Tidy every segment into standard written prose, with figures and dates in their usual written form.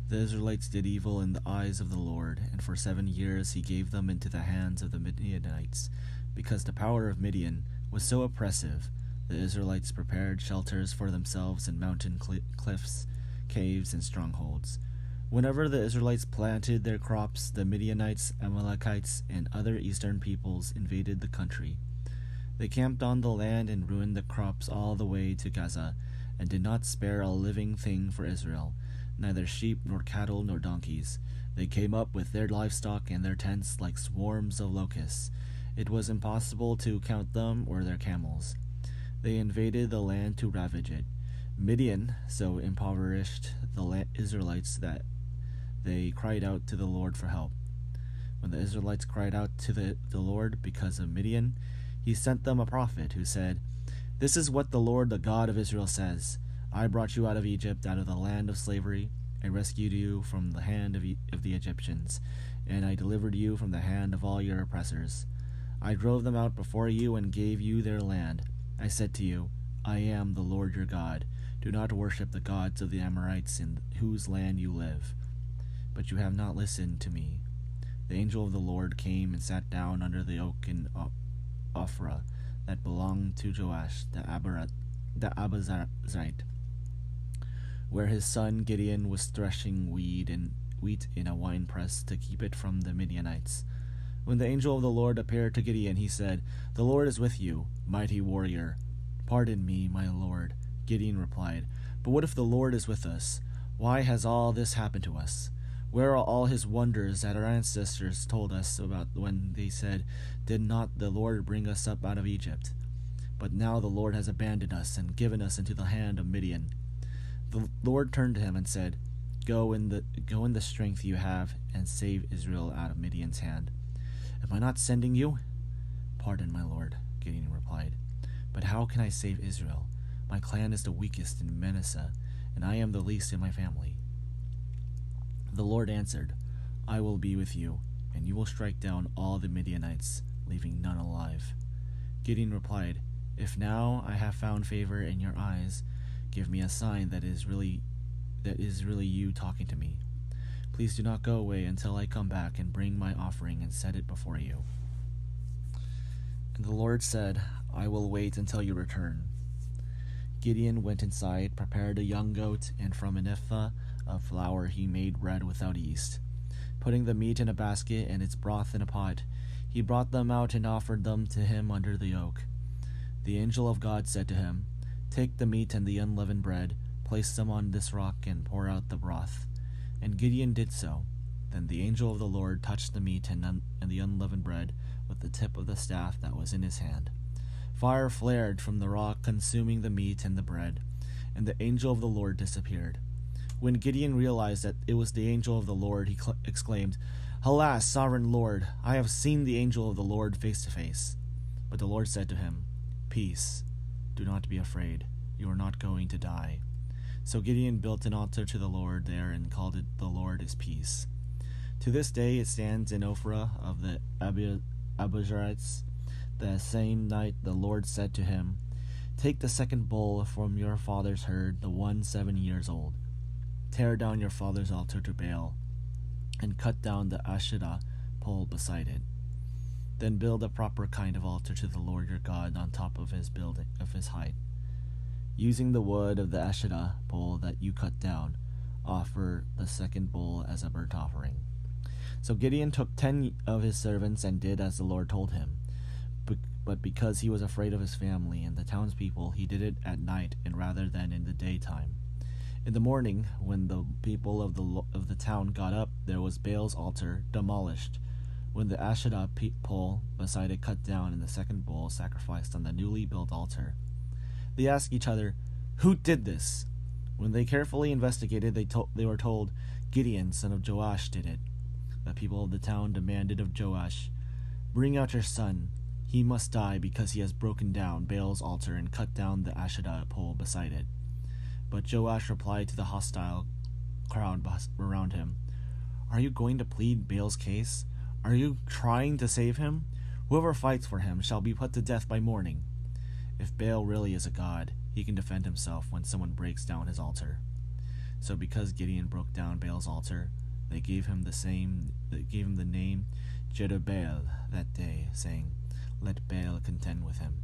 The Israelites did evil in the eyes of the Lord, and for 7 years he gave them into the hands of the Midianites. Because the power of Midian was so oppressive, the Israelites prepared shelters for themselves in mountain cliffs, caves, and strongholds. Whenever the Israelites planted their crops, the Midianites, Amalekites, and other eastern peoples invaded the country. They camped on the land and ruined the crops all the way to Gaza, and did not spare a living thing for Israel, neither sheep nor cattle nor donkeys. They came up with their livestock and their tents like swarms of locusts. It was impossible to count them or their camels. They invaded the land to ravage it. Midian so impoverished the Israelites that they cried out to the Lord for help. When the Israelites cried out to the Lord because of Midian, he sent them a prophet who said, "This is what the Lord, the God of Israel, says. I brought you out of Egypt, out of the land of slavery. I rescued you from the hand of the Egyptians, and I delivered you from the hand of all your oppressors. I drove them out before you and gave you their land. I said to you, I am the Lord your God. Do not worship the gods of the Amorites in whose land you live. But you have not listened to me." The angel of the Lord came and sat down under the oak in Ophrah that belonged to Joash the Abiezrite, where his son Gideon was threshing wheat in a winepress to keep it from the Midianites. When the angel of the Lord appeared to Gideon, he said, "The Lord is with you, mighty warrior." "Pardon me, my Lord," Gideon replied, "but what if the Lord is with us? Why has all this happened to us? Where are all his wonders that our ancestors told us about when they said, 'Did not the Lord bring us up out of Egypt?' But now the Lord has abandoned us and given us into the hand of Midian." The Lord turned to him and said, Go in the strength you have and save Israel out of Midian's hand. Am I not sending you?" "Pardon, my Lord," Gideon replied, "but how can I save Israel? My clan is the weakest in Manasseh, and I am the least in my family." The Lord answered, "I will be with you, and you will strike down all the Midianites, leaving none alive." Gideon replied, "If now I have found favor in your eyes, give me a sign that is really you talking to me. Please do not go away until I come back and bring my offering and set it before you." And the Lord said, "I will wait until you return." Gideon went inside, prepared a young goat, and from an ephah of flour he made bread without yeast. Putting the meat in a basket and its broth in a pot, he brought them out and offered them to him under the oak. The angel of God said to him, "Take the meat and the unleavened bread, place them on this rock, and pour out the broth." And Gideon did so. Then the angel of the Lord touched the meat and the unleavened bread with the tip of the staff that was in his hand. Fire flared from the rock, consuming the meat and the bread, and the angel of the Lord disappeared. When Gideon realized that it was the angel of the Lord, he exclaimed, "Alas, sovereign Lord, I have seen the angel of the Lord face to face." But the Lord said to him, "Peace, do not be afraid, you are not going to die." So Gideon built an altar to the Lord there and called it "The Lord is Peace." To this day it stands in Ophrah of the Abiezrites. The same night the Lord said to him, "Take the second bull from your father's herd, the one 7 years old. Tear down your father's altar to Baal, and cut down the Asherah pole beside it. Then build a proper kind of altar to the Lord your God on top of his height. Using the wood of the Asherah pole that you cut down, offer the second bull as a burnt offering." So Gideon took 10 of his servants and did as the Lord told him. But because he was afraid of his family and the townspeople, he did it at night and rather than in the daytime. In the morning, when the people of the town got up, there was Baal's altar demolished, when the Asherah pole beside it cut down, and the second bull sacrificed on the newly built altar. They asked each other, "Who did this?" When they carefully investigated, they were told, "Gideon, son of Joash, did it." The people of the town demanded of Joash, "Bring out your son. He must die because he has broken down Baal's altar and cut down the Asherah pole beside it." But Joash replied to the hostile crowd around him, "Are you going to plead Baal's case? Are you trying to save him? Whoever fights for him shall be put to death by morning. If Baal really is a god, he can defend himself when someone breaks down his altar." So because Gideon broke down Baal's altar, they gave him the name Jerubbaal that day, saying, "Let Baal contend with him."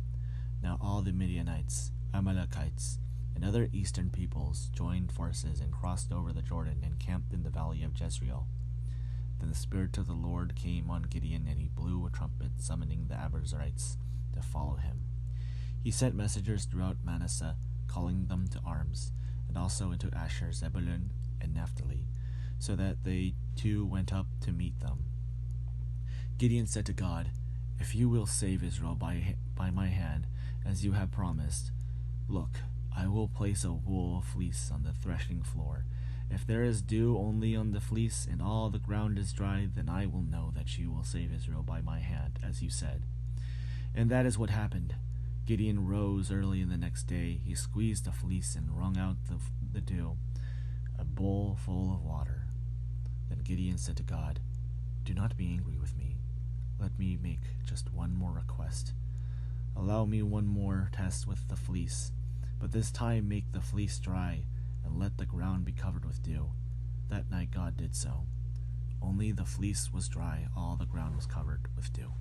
Now all the Midianites, Amalekites, and other eastern peoples joined forces and crossed over the Jordan and camped in the valley of Jezreel. Then the Spirit of the Lord came on Gideon, and he blew a trumpet, summoning the Abiezrites to follow him. He sent messengers throughout Manasseh, calling them to arms, and also into Asher, Zebulun, and Naphtali, so that they too went up to meet them. Gideon said to God, "If you will save Israel by my hand, as you have promised, look, I will place a wool fleece on the threshing floor. If there is dew only on the fleece, and all the ground is dry, then I will know that you will save Israel by my hand, as you said." And that is what happened. Gideon rose early in the next day. He squeezed the fleece and wrung out the dew, a bowl full of water. Then Gideon said to God, "Do not be angry with me. Let me make just one more request. Allow me one more test with the fleece, but this time make the fleece dry, and let the ground be covered with dew." That night God did so. Only the fleece was dry, all the ground was covered with dew.